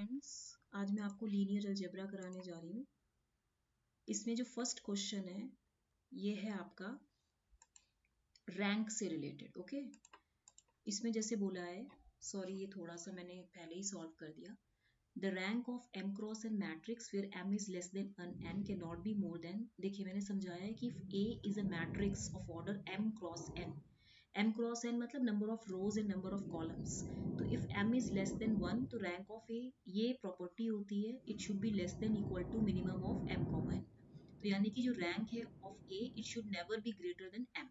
Friends, आज मैं आपको लीनियर अलजेब्रा कराने जा रही हूँ। इसमें जो फर्स्ट क्वेश्चन है ये है आपका रैंक से रिलेटेड। ओके, इसमें जैसे बोला है, सॉरी ये थोड़ा सा मैंने पहले ही सॉल्व कर दिया। The rank of m cross n matrix where m is less than n cannot be more than. देखिए मैंने समझाया है कि A is a matrix of order m cross n। m cross n मतलब number of rows and number of columns. तो if m is less than 1 तो rank of A, ये property होती है, it should be less than equal to minimum of m comma n। तो यानी कि जो रैंक है of A it should never be greater than m।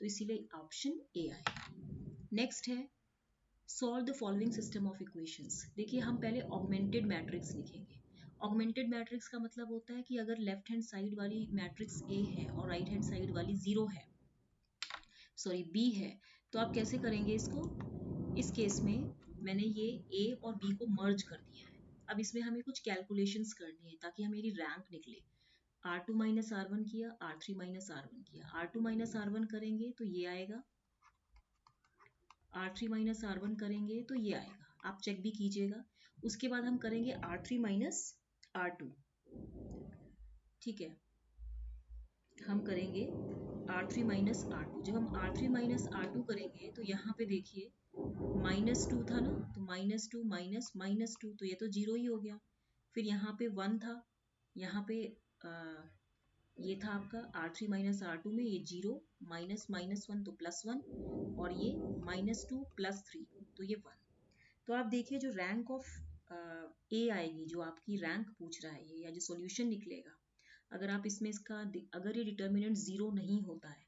तो इसीलिए ऑप्शन A आएगा। नेक्स्ट है solve the following system of equations. देखिए हम पहले ऑगमेंटेड मैट्रिक्स लिखेंगे। ऑगमेंटेड मैट्रिक्स का मतलब होता है कि अगर लेफ्ट हैंड साइड वाली मैट्रिक्स A है और राइट हैंड साइड वाली 0 है, सॉरी B है, तो आप कैसे करेंगे इसको। इस केस में मैंने ये A और B को मर्ज कर दिया है। अब इसमें हमें कुछ कैलकुलेशंस करनी है ताकि हमेरी रैंक निकले। R2 माइनस R1 किया, R3 माइनस R1 किया। R2 माइनस R1 करेंगे तो ये आएगा, R3 माइनस R1 करेंगे तो ये आएगा। आप चेक भी कीजिएगा। उसके बाद हम करेंगे R3 माइनस R2। ठीक है, हम करेंगे R3 माइनस R2। जब हम R3 माइनस R2 करेंगे तो यहाँ पे देखिए -2 था ना, तो -2 माइनस -2 तो ये तो 0 ही हो गया। फिर यहाँ पे 1 था, यहाँ पे ये था आपका R3 माइनस R2 में ये 0 माइनस -1 तो +1 और ये -2 +3 तो ये 1। तो आप देखिए जो रैंक ऑफ A आएगी, जो आपकी रैंक पूछ रहा है ये, या जो सॉल्यूशन निकलेगा, अगर आप इसमें इसका अगर ये डिटर्मिनेंट 0 नहीं होता है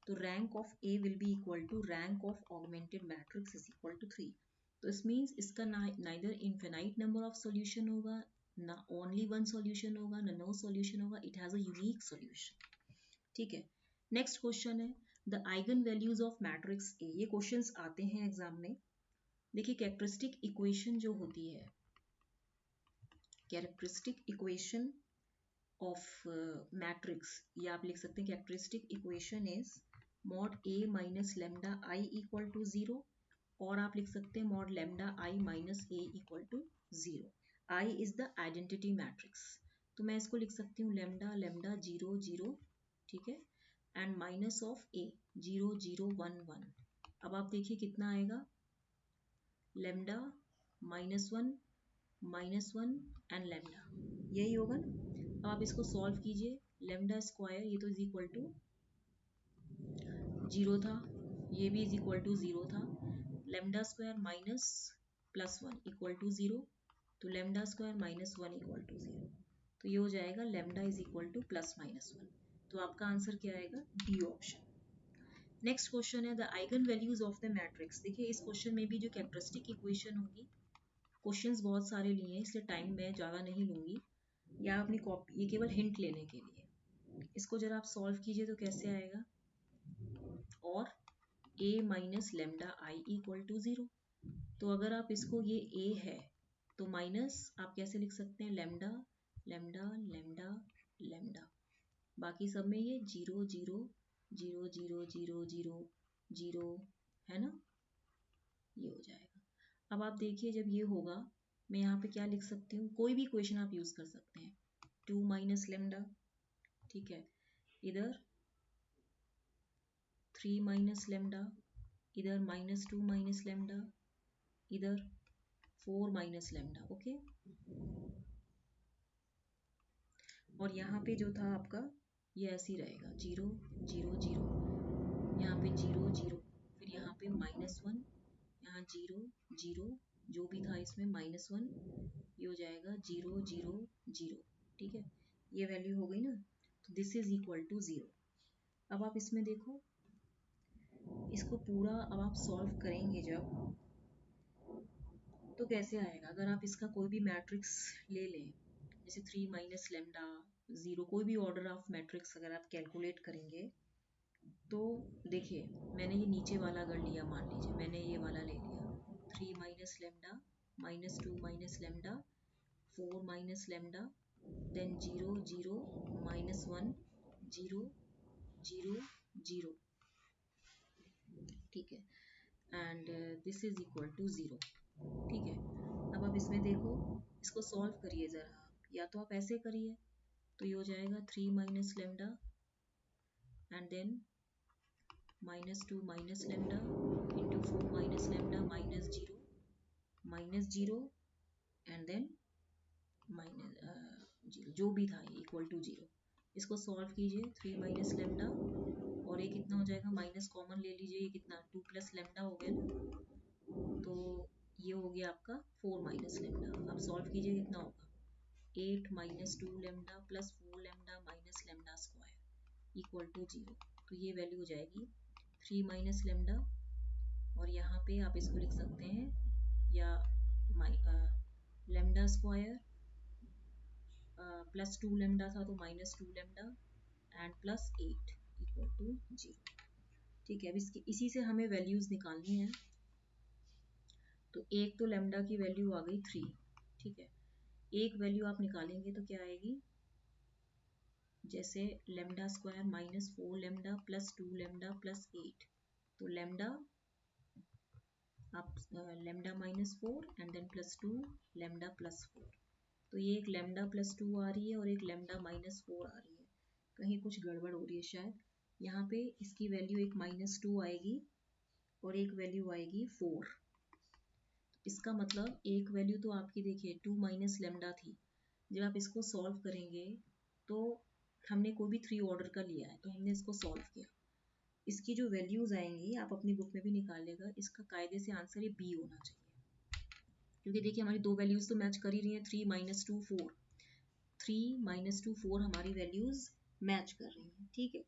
तो rank of A will be equal to rank of augmented matrix is equal to 3। तो इस मीन्स इसका neither infinite number of solution होगा, ना ओनली वन सॉल्यूशन होगा, ना नो सॉल्यूशन होगा, it has a unique solution. ठीक है, नेक्स्ट क्वेश्चन है the eigen values of matrix A। ये क्वेश्चंस आते हैं एग्जाम में। देखिए कैरेक्टरिस्टिक इक्वेशन जो होती है, कैरेक्टरिस्टिक इक्वेशन ऑफ मैट्रिक्स, ये आप लिख सकते हैं characteristic equation is mod A minus lambda I equal to 0, और आप लिख सकते हैं mod lambda I minus A equal to 0। I is the identity matrix, तो मैं इसको लिख सकती हूँ लेमडा लेमडा 0 0, ठीक है, एंड माइनस ऑफ A 0 0 1 1। अब आप देखिए कितना आएगा, लेमडा -1 -1 एंड लेमडा, यही होगा ना। अब आप इसको सॉल्व कीजिए, लेमडा स्क्वायर ये तो इज इक्वल टू 0 था, ये भी इज इक्वल टू 0 था, lambda square minus +1 equal to 0, तो लेमडा स्क्वायर -1 इक्वल टू 0, तो ये हो जाएगा लेमडा इज इक्वल टू +-1। तो आपका आंसर क्या आएगा, डी ऑप्शन। नेक्स्ट क्वेश्चन है the eigen values of the matrix. देखिए इस क्वेश्चन में भी जो कैरेक्टरिस्टिक इक्वेशन होगी, क्वेश्चंस बहुत सारे लिए हैं इसलिए टाइम मैं ज़्यादा नहीं लूँगी, या अपनी कॉपी, ये केवल हिंट लेने के लिए। इसको जरा आप सॉल्व कीजिए तो कैसे आएगा, और A minus lambda I equal to 0। तो अगर आप इसको, ये A है तो माइनस आप कैसे लिख सकते हैं, लेमडा लेमडा लेमडा लेमडा, बाकी सब में ये 0 0 0 0 0 0 0 है ना, ये हो जाएगा। अब आप देखिए जब ये होगा, मैं यहाँ पे क्या लिख सकती हूँ, कोई भी इक्वेशन आप यूज़ कर सकते हैं, 2 माइनस लेमडा, ठीक है, इधर 3 माइनस लेमडा, इधर -2 माइनस लेमडा, इधर 4 माइनस लेमडा। ओके, और यहाँ पे जो था आपका ये ऐसे ही रहेगा 0 0 0, यहाँ पे 0 0, फिर यहाँ पे -1, यहाँ 0 0, जो भी था इसमें -1, ये हो जाएगा 0 0 0, ठीक है, ये वैल्यू हो गई ना, तो दिस इज इक्वल टू 0। अब आप इसमें देखो, इसको पूरा अब आप सॉल्व करेंगे जब, तो कैसे आएगा, अगर आप इसका कोई भी मैट्रिक्स ले लें, जैसे 3 माइनस लेमडा 0, कोई भी ऑर्डर ऑफ मैट्रिक्स अगर आप कैलकुलेट करेंगे, तो देखिए मैंने ये नीचे वाला अगर लिया, मान लीजिए मैंने ये वाला ले लिया, 3 minus lambda -2 minus lambda 4 minus lambda, then 0 0 -1 0 0 0, ठीक है, and this is equal to 0, ठीक है। अब आप इसमें देखो इसको सॉल्व करिए ज़रा, या तो आप ऐसे करिए, तो ये हो जाएगा 3 minus lambda and then -2 minus lambda into 4 minus lambda minus zero and then minus zero, जो भी था इक्वल टू जीरो। इसको सॉल्व कीजिए, 3 माइनस लेमडा और ये कितना हो जाएगा, माइनस कॉमन ले लीजिए, ये कितना 2 प्लस लेमडा हो गया ना, तो ये हो गया आपका 4 माइनस लेमडा। अब सॉल्व कीजिए, कितना होगा 8 minus 2 lambda plus 4 lambda minus lambda square equal to zero. तो ये वैल्यू हो जाएगी 3 माइनस लेमडा, और यहाँ पे आप इसको लिख सकते हैं या लेमडा स्क्वायर प्लस 2 लेमडा था तो minus 2 lambda and plus 8 equal to zero. ठीक है, अब इसकी इसी से हमें वैल्यूज निकालनी है। तो एक तो लेमडा की वैल्यू आ गई 3, ठीक है, एक वैल्यू आप निकालेंगे तो क्या आएगी, जैसे lambda square minus 4 lambda plus 2 lambda plus 8, तो लेमडा आप lambda minus 4 and then plus 2 lambda plus 4, तो ये एक लेमडा प्लस 2 आ रही है और एक लेमडा माइनस 4 आ रही है, कहीं कुछ गड़बड़ हो रही है शायद। यहाँ पे इसकी वैल्यू एक -2 आएगी और एक वैल्यू आएगी 4। इसका मतलब एक वैल्यू तो आपकी देखिए 2 माइनस लेमडा थी, जब आप इसको सॉल्व करेंगे तो हमने कोई भी 3 ऑर्डर का लिया है, तो हमने इसको सॉल्व किया, इसकी जो वैल्यूज आएंगी आप अपनी बुक में भी निकालिएगा, इसका कायदे से आंसर ये बी होना चाहिए, क्योंकि देखिए हमारी दो वैल्यूज तो मैच कर ही रही हैं, 3 माइनस 2 4, 3 माइनस 2 4 हमारी वैल्यूज मैच कर रही हैं। ठीक है,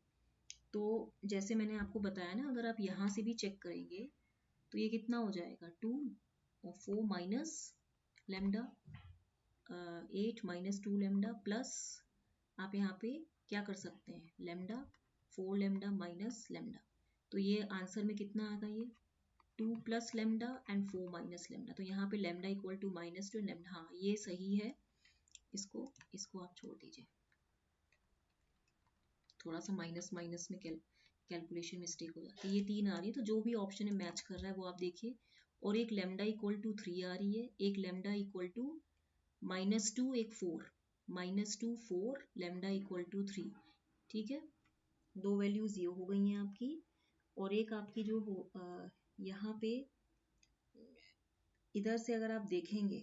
तो जैसे मैंने आपको बताया ना, अगर आप यहाँ से भी चेक करेंगे तो ये कितना हो जाएगा 2 और 4 minus lambda 8 minus 2 lambda plus आप यहाँ पे क्या कर सकते हैं, लेमडा 4 लेमडा माइनस लेमडा, तो ये आंसर में कितना आ गया, ये 2 plus lambda and 4 minus lambda, तो यहाँ पे लेमडा इक्वल टू -2 लेमडा, हाँ ये सही है। इसको आप छोड़ दीजिए, थोड़ा सा माइनस माइनस में कैलकुलेशन मिस्टेक हो जाती है, ये 3 आ रही है, तो जो भी ऑप्शन है मैच कर रहा है वो आप देखिए, और एक लेमडा इक्वल टू 3 आ रही है, एक लेमडा इक्वल टू -2, एक 4, -2 4 लेमडा इक्वल टू 3, ठीक है, दो वैल्यूज ये हो गई हैं आपकी, और एक आपकी जो हो यहाँ पे इधर से अगर आप देखेंगे,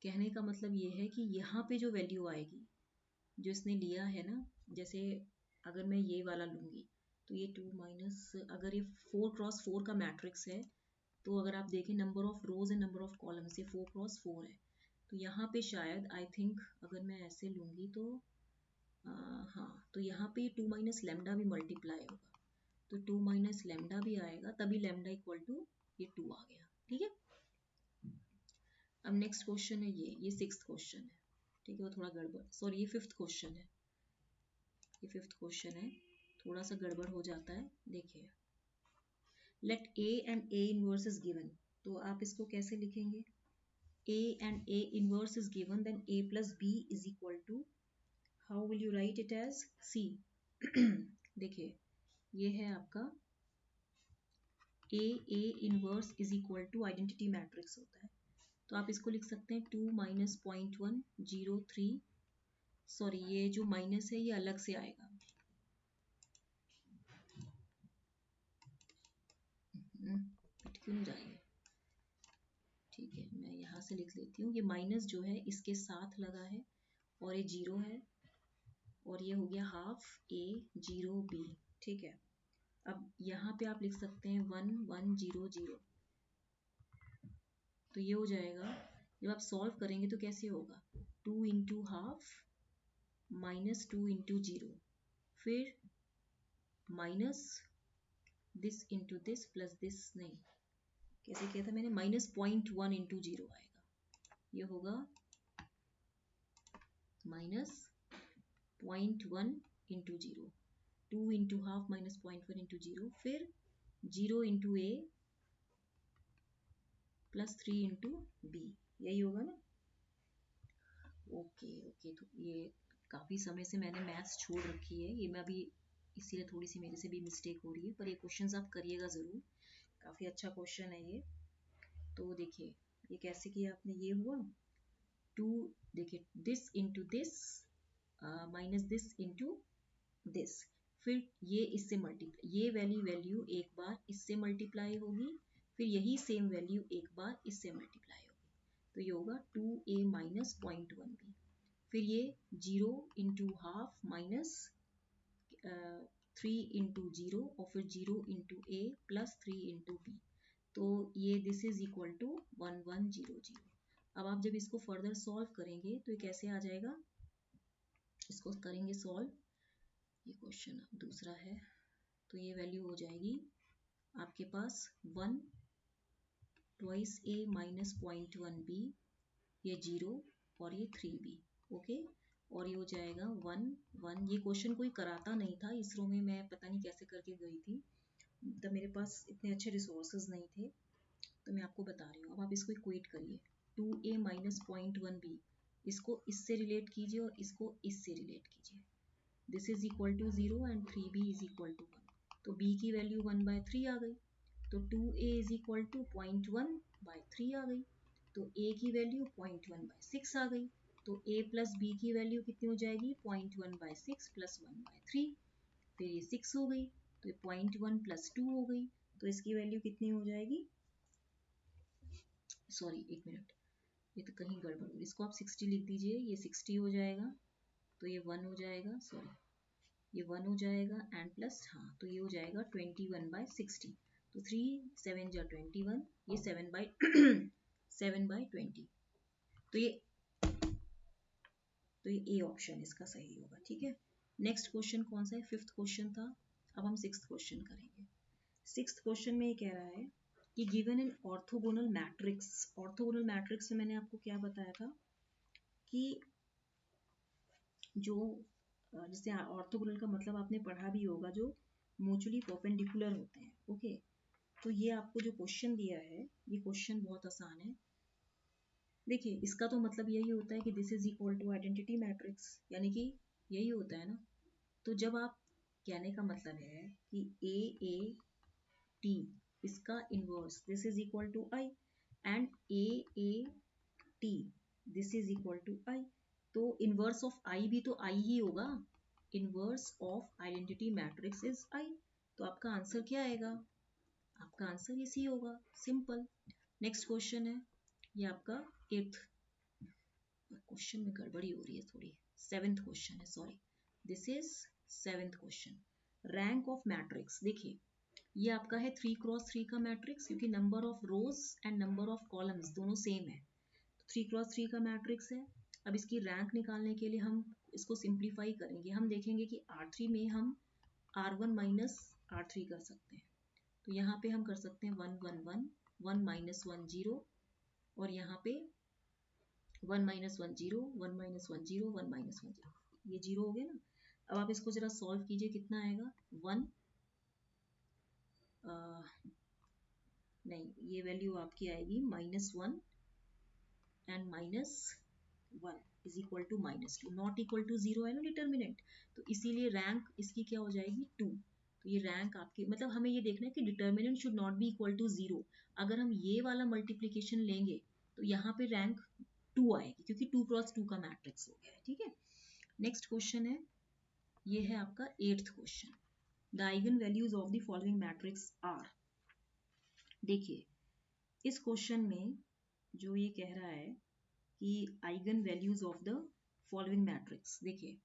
कहने का मतलब ये है कि यहाँ पे जो वैल्यू आएगी जो इसने लिया है ना, जैसे अगर मैं ये वाला लूँगी तो ये 2 माइनस, अगर ये 4x4 का मैट्रिक्स है, तो अगर आप देखें number of rows and number of columns ये 4x4 है, तो यहाँ पे शायद आई थिंक अगर मैं ऐसे लूँगी तो हाँ, तो यहाँ पे 2 माइनस लेमडा भी मल्टीप्लाई होगा, तो 2 माइनस लेमडा भी आएगा, तभी लेमडा इक्वल टू ये 2 आ गया। ठीक है, अब नेक्स्ट क्वेश्चन है ये 6th क्वेश्चन है, ठीक है, वो थोड़ा गड़बड़, सॉरी ये 5th क्वेश्चन है, ये 5th क्वेश्चन है, थोड़ा सा गड़बड़ हो जाता है। देखिए, let a and a inverse is given, तो आप इसको कैसे लिखेंगे, a and a inverse is given, then a plus b is equal to, how will you write it as c। देखिए ये है आपका a inverse is equal to identity matrix होता है, तो आप इसको लिख सकते हैं 2 माइनस 0.103, सॉरी ये जो माइनस है ये अलग से आएगा, क्यों नहीं जाएंगे, ठीक है मैं यहाँ से लिख लेती हूँ, ये माइनस जो है इसके साथ लगा है और ये 0 है, और ये हो गया हाफ a 0 b, ठीक है, अब यहाँ पे आप लिख सकते हैं 1 1 0 0, तो ये हो जाएगा, जब आप सॉल्व करेंगे तो कैसे होगा, 2 इंटू हाफ माइनस 2 इंटू 0, फिर minus this into this plus this, नहीं कैसे किया था मैंने, -0.1 इंटू 0 आएगा, ये होगा -0.1 इंटू 0, 2 इंटू हाफ -0.1 इंटू 0, फिर 0 into a plus 3 into b, यही होगा ना। ओके ओके, तो ये काफ़ी समय से मैंने मैथ्स छोड़ रखी है, ये मैं अभी इसीलिए थोड़ी सी मेरे से भी मिस्टेक हो रही है, पर ये क्वेश्चंस आप करिएगा ज़रूर, काफ़ी अच्छा क्वेश्चन है ये। तो देखिए ये कैसे किया आपने, ये हुआ 2 देखिए this into this minus this into this, फिर ये इससे मल्टीप्लाई, ये वैल्यू एक बार इससे मल्टीप्लाई होगी, फिर यही सेम वैल्यू एक बार इससे मल्टीप्लाई होगी, तो ये होगा 2a माइनस 0.1b, फिर ये 0 इंटू हाफ माइनस 3 इंटू 0 और फिर 0 into a plus 3 into b, तो ये दिस इज इक्वल टू 1100। अब आप जब इसको फर्दर सॉल्व करेंगे तो ये कैसे आ जाएगा, इसको करेंगे सॉल्व, ये क्वेश्चन अब दूसरा है, तो ये वैल्यू हो जाएगी आपके पास 1 ट्वाइस a माइनस 0.1b, ये 0 और ये 3b, ओके, और ये हो जाएगा 1 1, ये क्वेश्चन कोई कराता नहीं था इसरो में, मैं पता नहीं कैसे करके गई थी, तब मेरे पास इतने अच्छे रिसोर्सेज नहीं थे, तो मैं आपको बता रही हूँ। अब आप इसको इक्वेट करिए, 2a माइनस 0.1b, इसको इससे रिलेट कीजिए और इसको इससे रिलेट कीजिए, this is equal to 0 and 3b is equal to 1, तो b की वैल्यू 1/3 आ गई, तो 2a इज इक्वल टू 0.1/3 आ गई, तो a की वैल्यू 0.1/6 आ गई, तो a प्लस b की वैल्यू कितनी हो जाएगी 0.1/6 प्लस 1/3, फिर ये 6 हो गई, तो ये 0.1 प्लस 2 हो गई, तो इसकी वैल्यू कितनी हो जाएगी, सॉरी एक मिनट, ये तो कहीं गड़बड़ हो, इसको आप 60 लिख दीजिए, ये 60 हो जाएगा, तो ये 1 हो जाएगा, सॉरी ये 1 हो जाएगा एंड प्लस, हाँ तो ये हो जाएगा 21/60, तो 3 7 जा 21, ये 7/20, तो ये ए ऑप्शन इसका सही होगा, ठीक है। नेक्स्ट क्वेश्चन कौन सा है, फिफ्थ क्वेश्चन था, अब हम सिक्स्थ क्वेश्चन करेंगे। सिक्स्थ क्वेश्चन में ये कह रहा है कि given in orthogonal matrix, orthogonal matrix में मैंने आपको क्या बताया था कि जो जैसे ऑर्थोगोनल का मतलब आपने पढ़ा भी होगा, जो म्यूचुअली परपेंडिकुलर होते हैं, ओके, तो ये आपको जो क्वेश्चन दिया है, ये क्वेश्चन बहुत आसान है, देखिए इसका तो मतलब यही होता है कि this is equal to identity matrix, यानी कि यही होता है ना, तो जब आप, कहने का मतलब है कि ए टी, इसका inverse this is equal to I, and A T this is equal to I, तो इनवर्स ऑफ आई भी तो आई ही होगा, inverse of identity matrix is I, तो आपका आंसर क्या आएगा, आपका आंसर इसी होगा, सिंपल। नेक्स्ट क्वेश्चन है, ये आपका एट्थ क्वेश्चन में गड़बड़ी हो रही है थोड़ी, सेवेंथ क्वेश्चन है, sorry this is seventh question, rank of matrix, देखिए ये आपका है 3x3 का मैट्रिक्स, क्योंकि number of rows and number of columns दोनों सेम है, 3x3 का मैट्रिक्स है। अब इसकी रैंक निकालने के लिए हम इसको सिंप्लीफाई करेंगे, हम देखेंगे कि R3 में हम R1 माइनस R3 कर सकते हैं, तो यहाँ पे हम कर सकते हैं 1 1 1 1 माइनस 1 0, और यहाँ पे 1 माइनस 1 0 1 माइनस 1 0 1 माइनस 1 0, ये 0 हो गया ना। अब आप इसको जरा सॉल्व कीजिए, कितना आएगा 1 नहीं, ये वैल्यू आपकी आएगी -1 and -1 is equal to -2, not equal to 0 है ना डिटर्मिनेंट, तो इसीलिए रैंक इसकी क्या हो जाएगी 2, तो ये रैंक आपकी, मतलब हमें ये देखना है कि determinant should not be equal to 0, अगर हम ये वाला मल्टीप्लीकेशन लेंगे तो यहाँ पे रैंक 2 आएगी, क्योंकि 2x2 का मैट्रिक्स हो गया है, ठीक है। नेक्स्ट क्वेश्चन है, ये है आपका eighth question, the eigen values of the following matrix are, देखिए इस क्वेश्चन में जो ये कह रहा है कि eigen values of the following matrix, देखिए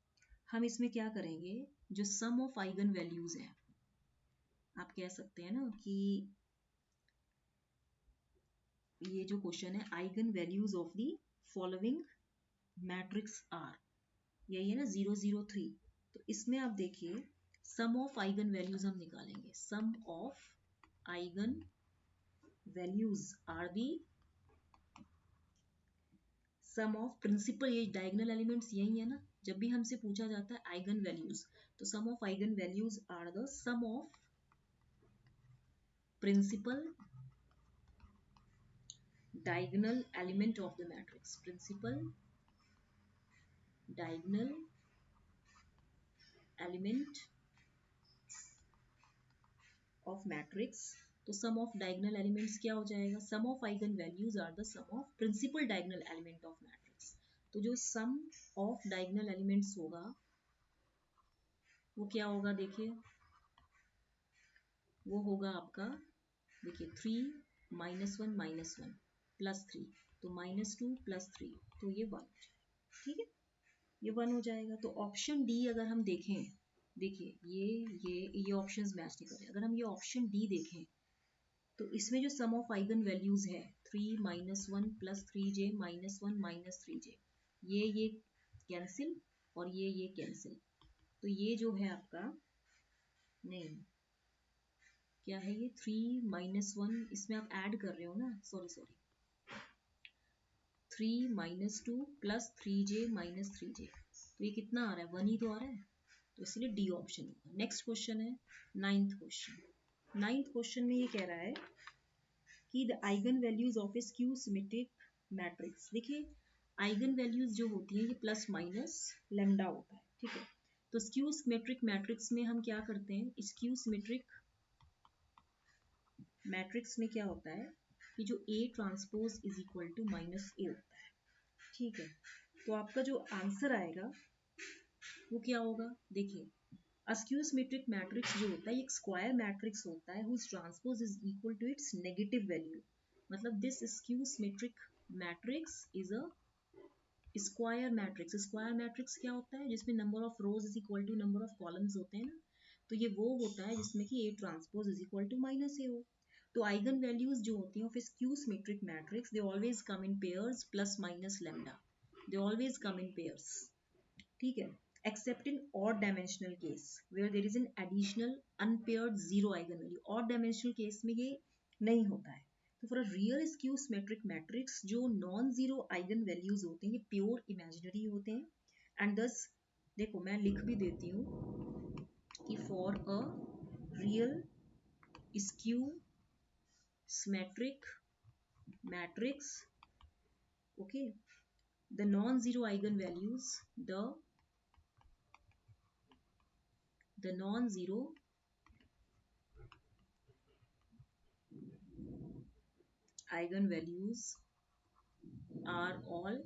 हम इसमें क्या करेंगे, जो सम ऑफ आइगन वैल्यूज है, आप कह सकते हैं ना कि ये जो क्वेश्चन है eigen values of the following matrix are, यही है ना 0 0 3, तो इसमें आप देखिए सम ऑफ आइगन वैल्यूज हम निकालेंगे, sum of eigen values are the sum of principal, ये डायगोनल एलिमेंट्स यही है ना, जब भी हमसे पूछा जाता है आइगन वैल्यूज, तो sum of eigen values are the sum of principal diagonal element of the matrix, principal diagonal element of matrix, तो sum of diagonal elements क्या हो जाएगा, sum of eigen values are the sum of principal diagonal element of matrix, तो जो सम of diagonal elements होगा वो क्या होगा, देखिए वो होगा आपका, देखिए 3 -1 -1 +3, तो -2 +3, तो ये 1, ठीक है, ये 1 हो जाएगा। तो ऑप्शन डी अगर हम देखें, देखिए ये ऑप्शंस मैच नहीं कर रहे, अगर हम ये ऑप्शन डी देखें तो इसमें जो सम ऑफ आइगन वैल्यूज है 3 -1 +3j -1 -3j, ये कैंसिल और ये कैंसिल, तो ये जो है आपका, नहीं क्या है ये 3 -1, इसमें आप ऐड कर रहे हो ना, सॉरी 3 -2 +3j -3j, तो ये कितना आ रहा है, 1 ही तो आ रहा है, तो इसलिए डी ऑप्शन होगा। नेक्स्ट क्वेश्चन है नाइन्थ क्वेश्चन में ये कह रहा है कि the eigen values of A skew symmetric matrix. देखिए आइगन वैल्यूज जो होती हैं ये प्लस माइनस लेमडा होता है, ठीक है। तो स्क्यू सिमेट्रिक मैट्रिक्स में हम क्या करते हैं, स्क्यू सिमेट्रिक मैट्रिक्स में क्या होता है कि जो A transpose is equal to -A होता है, ठीक है। तो आपका जो आंसर आएगा वो क्या होगा, देखिए स्क्यू सिमेट्रिक मैट्रिक्स जो होता है एक स्क्वायर मैट्रिक्स होता है whose transpose is equal to its negative value, मतलब this skew symmetric matrix is a square matrix. Square matrix क्या होता है, जिसमें number of rows is equal to number of columns होते हैं ना, तो ये वो होता है जिसमें कि A transpose is equal to -A हो। तो आइगन वैल्यूज जो होती हैं of skew symmetric matrix they always come in pairs plus minus lambda, they always come in pairs, ठीक है, except in odd dimensional case where there is an additional unpaired zero eigenvalue। odd dimensional case में ये नहीं होता है। तो for a real skew symmetric matrix जो non zero eigen values होते हैं ये प्योर इमेजिनरी होते हैं एंड thus देखो मैं लिख भी देती हूँ कि for a real skew symmetric matrix, okay, the non-zero eigenvalues, the non-zero eigenvalues are all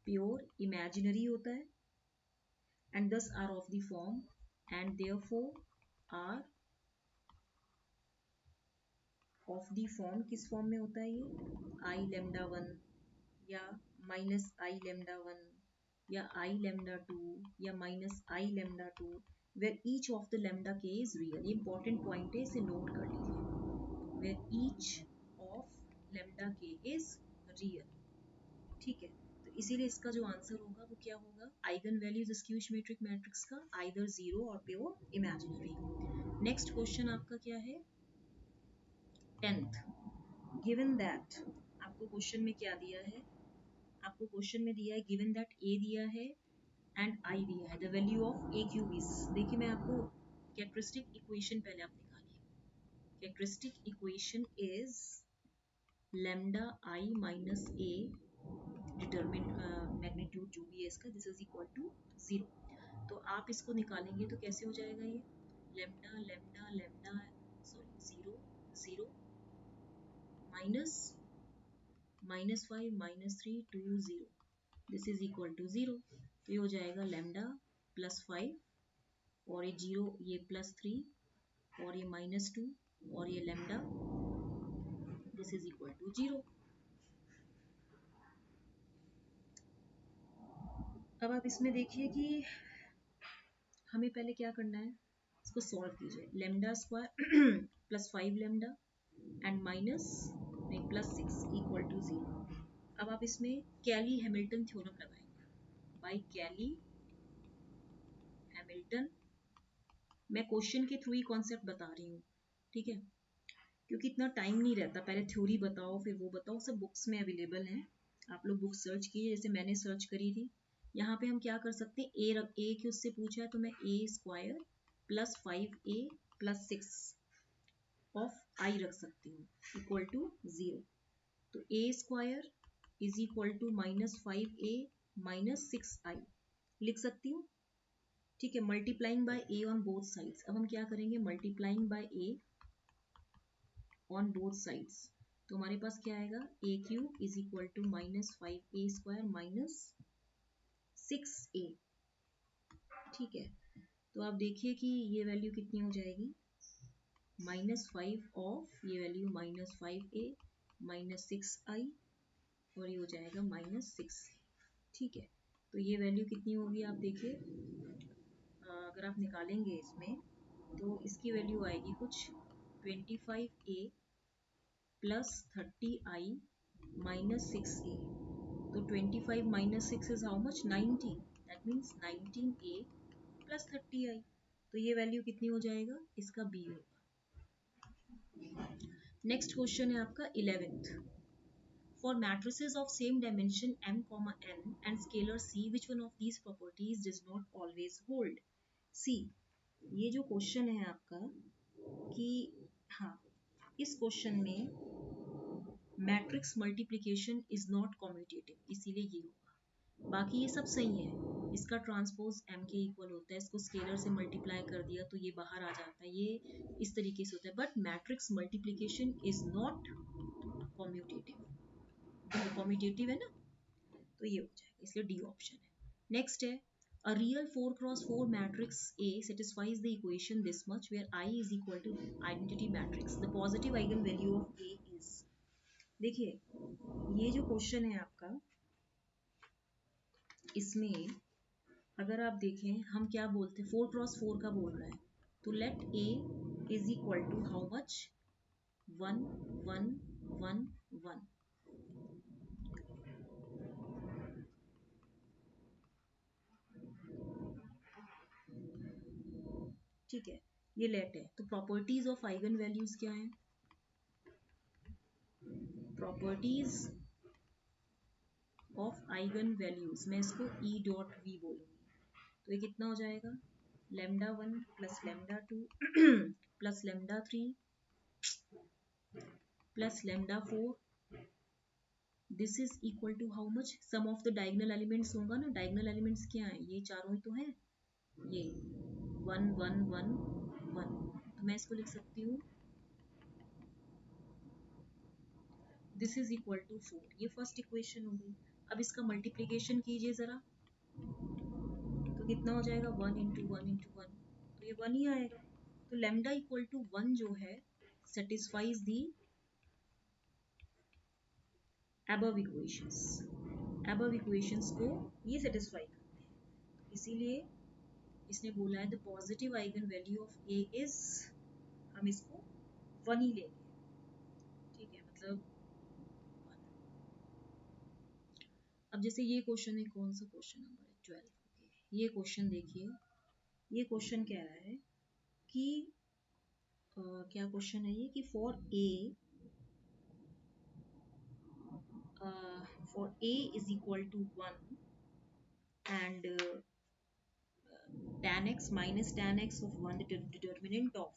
pure imaginary होता है and thus are of the form and therefore are of the form, किस फॉर्म में होता है ये I lambda 1 या -I lambda 1 या I lambda 2 या -I lambda 2 where each of the lambda k is real। ये important point है, इसे नोट कर लीजिए, where each of lambda k is real, ठीक है। तो इसीलिए इसका जो आंसर होगा वो क्या होगा, eigen values skew symmetric matrix का आइदर जीरो और प्योर इमेजिनरी। नेक्स्ट क्वेश्चन आपका क्या है 10th, गिवन दैट, आपको क्वेश्चन में क्या दिया है, आपको क्वेश्चन में दिया है गिवन दैट ए दिया है एंड आई दिया है, the value of A cube is, देखिए मैं आपको कैरेक्टरिस्टिक इक्वेशन पहले आप निकालिए, characteristic equation is lambda I minus A determine magnitude जो भी है इसका, दिस इज इक्वल टू 0। तो आप इसको निकालेंगे तो कैसे हो जाएगा ये lambda lambda lambda sorry 0 0 minus -5 -3 2 0, this is equal to 0। तो ये हो जाएगा लेमडा +5 और ये 0 ये +3 और ये -2 और ये lambda, this is equal to 0। अब आप इसमें देखिए कि हमें पहले क्या करना है, इसको सॉल्व कीजिए, lambda square +5 lambda and +6 equal to 0। अब आप इसमें कैली हैमिल्टन थ्योरम लगाएंगे, बाय कैली हैमिल्टन, मैं क्वेश्चन के थ्रू ही कॉन्सेप्ट बता रही हूँ, ठीक है, क्योंकि इतना टाइम नहीं रहता, पहले थ्योरी बताओ फिर वो बताओ, सब बुक्स में अवेलेबल है, आप लोग बुक सर्च कीजिए, जैसे मैंने सर्च करी थी। यहाँ पे हम क्या कर सकते हैं, ए के उससे पूछा है तो मैं A² +5A +6 ऑफ आई रख सकती हूँ इक्वल टू 0। तो A² is equal to -5A -6I लिख सकती हूँ, ठीक है, multiplying by A on both sides. अब हम क्या करेंगे, multiplying by A on both sides, तो हमारे पास क्या आएगा, A Q is equal to -5a² -6a। ठीक है, तो आप देखिए कि ये वैल्यू कितनी हो जाएगी, -5 ऑफ ये वैल्यू -5a -6i और ये हो जाएगा -6। ठीक है, तो ये वैल्यू कितनी होगी आप देखिए, अगर आप निकालेंगे इसमें तो इसकी वैल्यू आएगी कुछ 25a प्लस 30i -6a। तो 25 minus 6 is how much, 19। that means 19a plus 30i। तो ये वैल्यू कितनी हो जाएगा, इसका b होगा। नेक्स्ट क्वेश्चन है आपका 11th। For matrices of same dimension m, n and scalar c, which one of these properties does not always hold? C। ये जो क्वेश्चन है आपका कि हाँ, इस क्वेश्चन में matrix multiplication is not commutative, इसीलिए ये होगा। बाकी ये सब सही है, इसका ट्रांसपोज m के इक्वल होता है, इसको स्केलर से मल्टीप्लाई कर दिया तो ये बाहर आ जाता है, ये इस तरीके से होता है। But matrix multiplication is not commutative, commutative है ना, तो ये हो जाएगा, इसलिए डी ऑप्शन है। नेक्स्ट है, a real 4x4 matrix A satisfies the equation this much where I is equal to identity matrix. The positive eigenvalue of A is, देखिए ये जो क्वेश्चन है आपका, इसमें अगर आप देखें हम क्या बोलते हैं, 4x4 का बोल रहा है, तो let A is equal to how much, 1 1 1 1। ठीक है, ये लेट है, तो प्रॉपर्टीज ऑफ आइगन वैल्यूज क्या है, प्रॉपर्टीज ऑफ आइगन वैल्यूज, मैं इसको ई डॉट वी बोलूंगी। तो ये कितना हो जाएगा, λ1 plus λ2 plus λ3 plus λ4, this is equal to how much, sum of the diagonal elements होगा ना, डायगोनल एलिमेंट्स क्या है, ये चारों ही तो हैं, ये 1 1 1 1। तो मैं इसको लिख सकती हूँ, दिस इज इक्वल टू 4। ये फर्स्ट इक्वेशन हो गई। अब इसका मल्टीप्लीकेशन कीजिए जरा, तो कितना हो जाएगा, 1 इंटू 1 इंटू 1, तो ये 1 ही आएगा। तो लैम्डा इक्वल टू 1 जो है सेटिस्फाइज दी above equations, above equations को ये सेटिस्फाई करते हैं, इसीलिए इसने बोला है the positive eigen value of A is, हम इसको 1 ही लेंगे। ठीक है, मतलब 1। अब जैसे ये क्वेश्चन है, कौन सा क्वेश्चन नंबर है, 12। ओके, ये क्वेश्चन देखिए, ये क्वेश्चन कह रहा है कि क्या क्वेश्चन है ये, कि for A is equal to 1 and tan x minus tan x of 1, the determinant of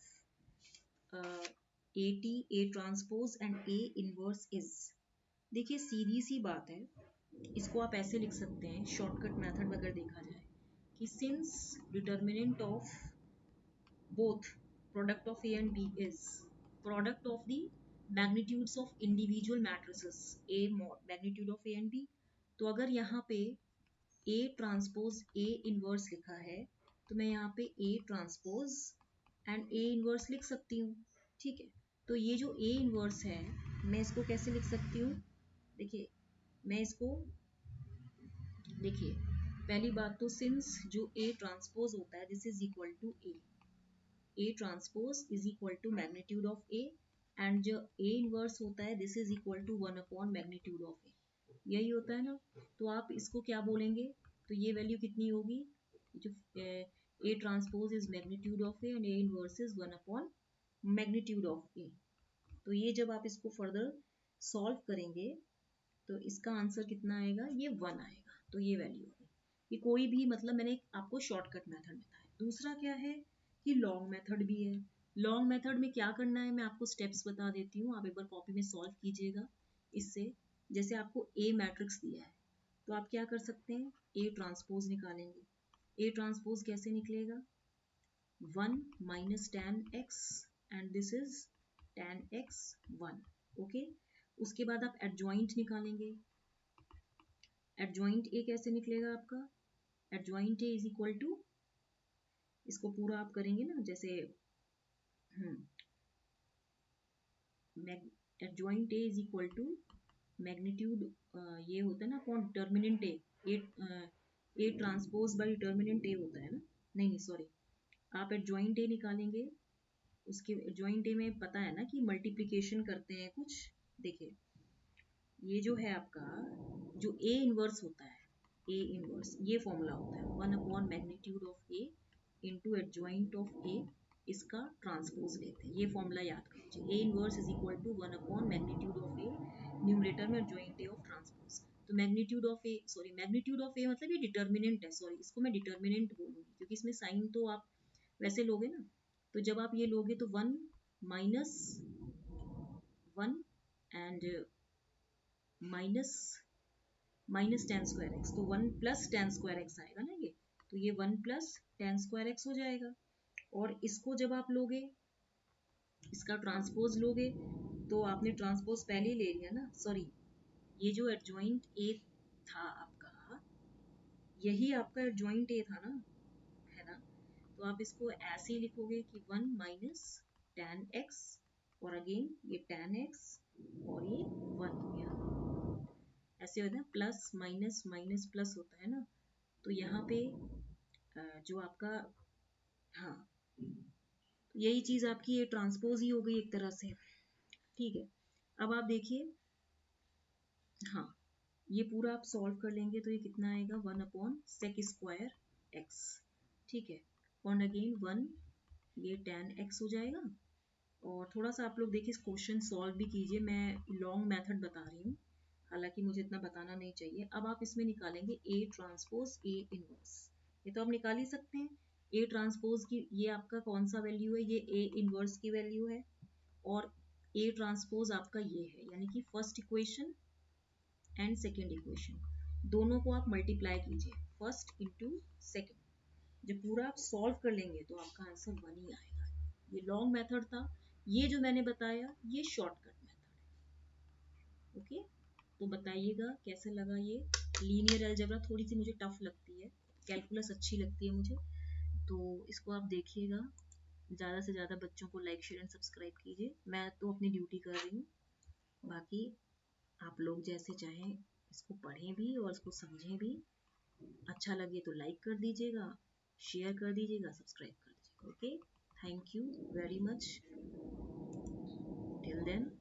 AT, A transpose and A inverse is. देखिए सीधी सी बात है, इसको आप ऐसे लिख सकते हैं शॉर्टकट मेथड अगर देखा जाए, कि since determinant of both product of A and B is product of the magnitudes of individual matrices A magnitude of A and B, तो अगर यहाँ पे A ट्रांसपोज A इनवर्स लिखा है, तो मैं यहाँ पे A transpose and A inverse लिख सकती हूँ। ठीक है, तो ये जो A इनवर्स है, मैं इसको कैसे लिख सकती हूँ, देखिए मैं इसको, देखिए पहली बात तो सिंस जो A ट्रांसपोज होता है this is equal to A transpose is equal to magnitude of A, and जो A इनवर्स होता है this is equal to 1 upon magnitude of A, यही होता है ना। तो आप इसको क्या बोलेंगे, तो ये वैल्यू कितनी होगी, जो A transpose is magnitude of A and A inverse is 1 upon magnitude of A। तो ये जब आप इसको फर्दर सॉल्व करेंगे तो इसका आंसर कितना आएगा, ये 1 आएगा। तो ये वैल्यू होगी, ये कोई भी, मतलब मैंने आपको शॉर्टकट मेथड बताया। दूसरा क्या है कि लॉन्ग मेथड भी है। लॉन्ग मेथड में क्या करना है, मैं आपको स्टेप्स बता देती हूँ, आप एक बार कॉपी में सॉल्व कीजिएगा। इससे जैसे आपको ए मैट्रिक्स दिया है, तो आप क्या कर सकते हैं, ए ट्रांसपोज निकालेंगे। ए ट्रांसपोज कैसे निकलेगा, 1 minus tan x and this is tan x 1। Okay, उसके बाद आप एडजॉइंट निकालेंगे। एडजॉइंट ए कैसे निकलेगा आपका? Adjoint A is equal to, इसको पूरा आप करेंगे ना, जैसे adjoint A is equal to magnitude, ये होता है ना upon determinant A transpose by determinant A होता है ना, नहीं सॉरी, आप एडजॉइंट ए निकालेंगे। उसके एडजॉइंट ए में पता है ना कि मल्टीप्लिकेशन करते हैं कुछ, देखिए ये जो है आपका, जो ए इनवर्स होता है, ए इनवर्स ये फॉर्मूला होता है 1 upon magnitude of A into adjoint of A, इसका ट्रांसपोज लेते हैं, ये फॉर्मूला याद कर लीजिए। A inverse is equal to 1 upon magnitude of A, numerator में एडजॉइंट ए ऑफ ट्रांसपोज। तो magnitude of A, sorry magnitude of A मतलब ये डिटर्मिनेंट है, सॉरी इसको मैं डिटर्मिनेंट बोलूंगी क्योंकि इसमें साइन तो आप वैसे लोगे ना, तो जब आप ये लोगे तो 1 minus 1 and minus ten square x, तो 1 प्लस टेन स्क्वायर एक्स आएगा ना ये, तो ये 1 प्लस टेन स्क्वायर एक्स हो जाएगा। और इसको जब आप लोगे, इसका ट्रांसपोज लोगे, तो आपने ट्रांसपोज पहले ही ले लिया ना, सॉरी ये जो एडजॉइंट ए था आपका, यही आपका एडजॉइंट ए था ना, है ना, तो आप इसको ऐसे ही लिखोगे कि 1 माइनस टेन एक्स, और अगेन ये टेन एक्स और ये 1 हो गया, ऐसे होता है प्लस माइनस माइनस प्लस होता है ना, तो यहाँ पे जो आपका, हाँ यही चीज आपकी ये ट्रांसपोज ही हो गई एक तरह से, ठीक है। अब आप देखिए, हाँ ये पूरा आप सॉल्व कर लेंगे तो ये कितना आएगा 1 अपॉन सेक स्क्वायर एक्स, ठीक है, और अगेन 1, ये टेन एक्स हो जाएगा। और थोड़ा सा आप लोग देखिए इस क्वेश्चन सॉल्व भी कीजिए, मैं लॉन्ग मेथड बता रही हूँ, हालांकि मुझे इतना बताना नहीं चाहिए। अब आप इसमें निकालेंगे ए ट्रांसपोज ए इनवर्स, ये तो आप निकाल ही सकते हैं। ए ट्रांसपोज की ये आपका कौन सा वैल्यू है, ये ए इनवर्स की वैल्यू है, और ए ट्रांसपोज आपका ये है, यानी कि first equation and second equation, दोनों को आप मल्टीप्लाई कीजिए, फर्स्ट इंटू सेकेंड, जब पूरा आप सॉल्व कर लेंगे तो आपका आंसर 1 ही आएगा। ये लॉन्ग मेथड था, ये जो मैंने बताया ये शॉर्टकट मेथड है, ओके। तो बताइएगा कैसे लगा ये। लीनियर अलजेब्रा थोड़ी सी मुझे टफ लगती है, कैलकुलस अच्छी लगती है मुझे, तो इसको आप देखिएगा, ज़्यादा से ज़्यादा बच्चों को लाइक शेयर एंड सब्सक्राइब कीजिए। मैं तो अपनी ड्यूटी कर रही हूँ, बाकी आप लोग जैसे चाहें इसको पढ़ें भी और इसको समझें भी। अच्छा लगे तो लाइक कर दीजिएगा, शेयर कर दीजिएगा, सब्सक्राइब कर दीजिएगा, okay. Thank you very much, till then